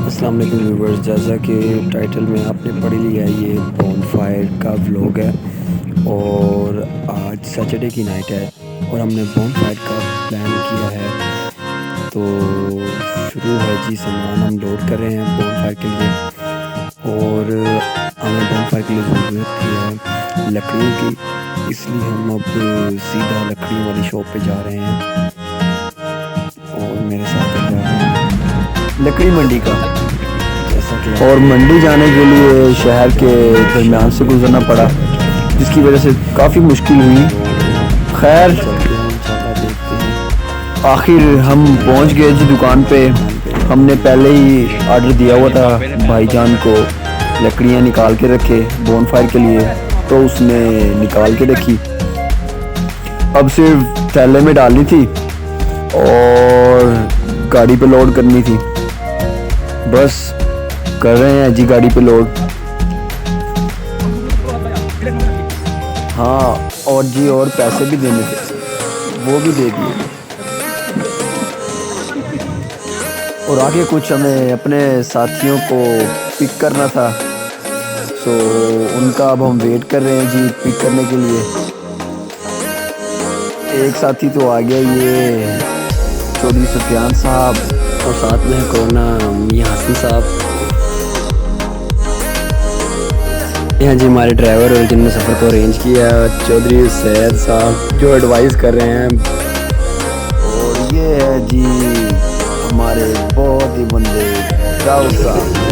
अस्सलाम वालेकुम व्यूवर्स, जैसा कि टाइटल में आपने पढ़ लिया है, ये बॉनफायर का व्लॉग है और आज सैटरडे की नाइट है और हमने बॉनफायर का प्लान किया है। तो शुरू है जी, सामान हम लोड कर रहे हैं बॉनफायर के लिए और हमें बॉनफायर के लिए ज़रूरत है लकड़ियों की, इसलिए हम अब सीधा लकड़ियों वाली शॉप पे जा रहे हैं और मेरे साथ जा रहे हैं लकड़ी मंडी का। और मंडी जाने के लिए शहर के दरमियान से गुजरना पड़ा, जिसकी वजह से काफ़ी मुश्किल हुई। खैर आखिर हम पहुंच गए जी दुकान पे। हमने पहले ही ऑर्डर दिया हुआ था भाईजान को, लकड़ियां निकाल के रखे बॉनफायर के लिए, तो उसने निकाल के रखी। अब सिर्फ थैले में डालनी थी और गाड़ी पे लोड करनी थी। बस कर रहे हैं जी गाड़ी पे लोड। हाँ और जी, और पैसे भी देने थे, वो भी दे दिए। और आगे कुछ हमें अपने साथियों को पिक करना था, तो उनका अब हम वेट कर रहे हैं जी पिक करने के लिए। एक साथी तो आ गया, ये चौधरी सुफियान साहब, और साथ में कोरोना मियां हसन साहब। यहाँ जी हमारे ड्राइवर और जिनने सफ़र को अरेंज किया, चौधरी सैयद साहब जो एडवाइस कर रहे हैं। और ये है जी हमारे बहुत ही बंदे राव साहब।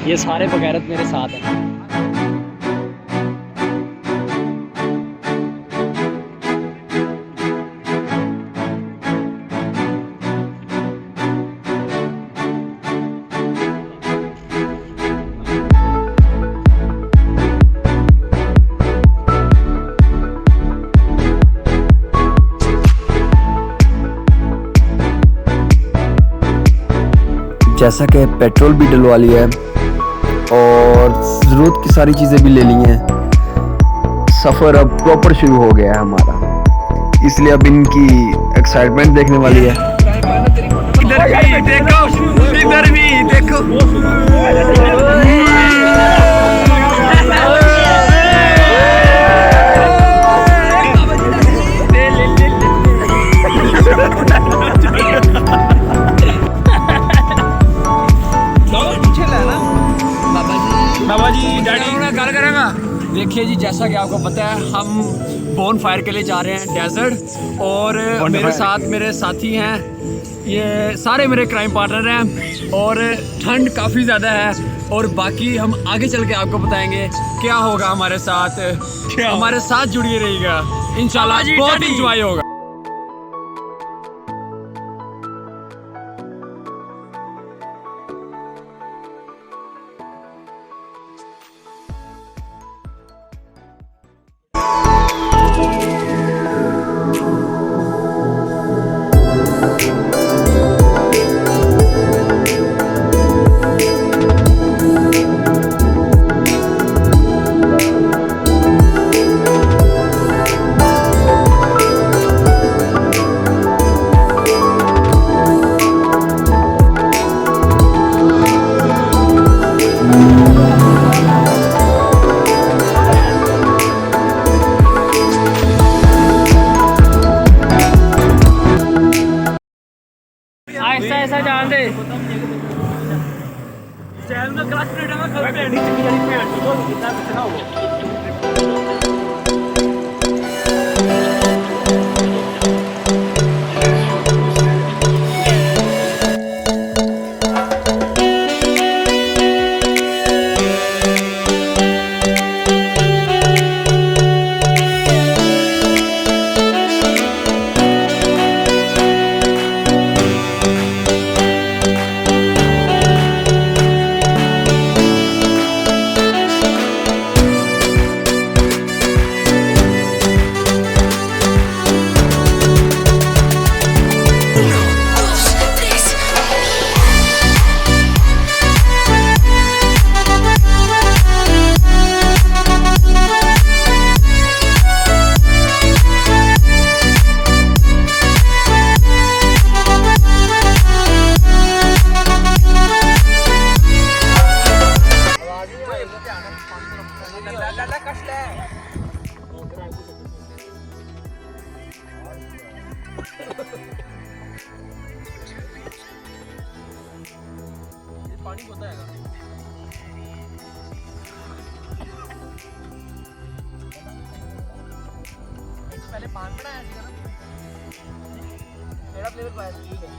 ये सारे बगैरत मेरे साथ हैं। जैसा कि पेट्रोल भी डलवा लिया है और ज़रूरत की सारी चीज़ें भी ले ली हैं, सफ़र अब प्रॉपर शुरू हो गया है हमारा, इसलिए अब इनकी एक्साइटमेंट देखने वाली है। इधर भी देखो बाबा जी डैडी गल करेगा। देखिए जी, जैसा कि आपको पता है हम बोन फायर के लिए जा रहे हैं डेजर्ट, और मेरे साथ मेरे साथी हैं, ये सारे मेरे क्राइम पार्टनर हैं, और ठंड काफ़ी ज़्यादा है। और बाकी हम आगे चल के आपको बताएंगे क्या होगा हमारे साथ। हमारे साथ जुड़िए रहिएगा, इंशाल्लाह बहुत इंजॉय होगा। ऐसा जान दे चैनल में क्लास प्लेट में खबर पे नहीं चली जानी पे तो कितना कितना हो। पानी होता है पहले पान बनाया था मेरा फ्लेवर पाया ठीक है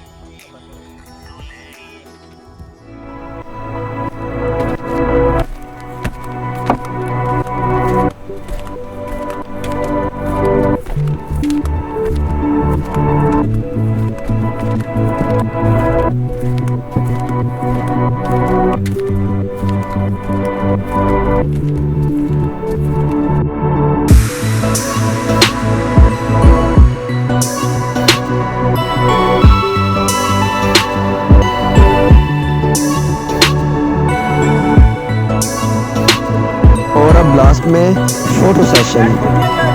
और अब लास्ट में फोटो सेशन।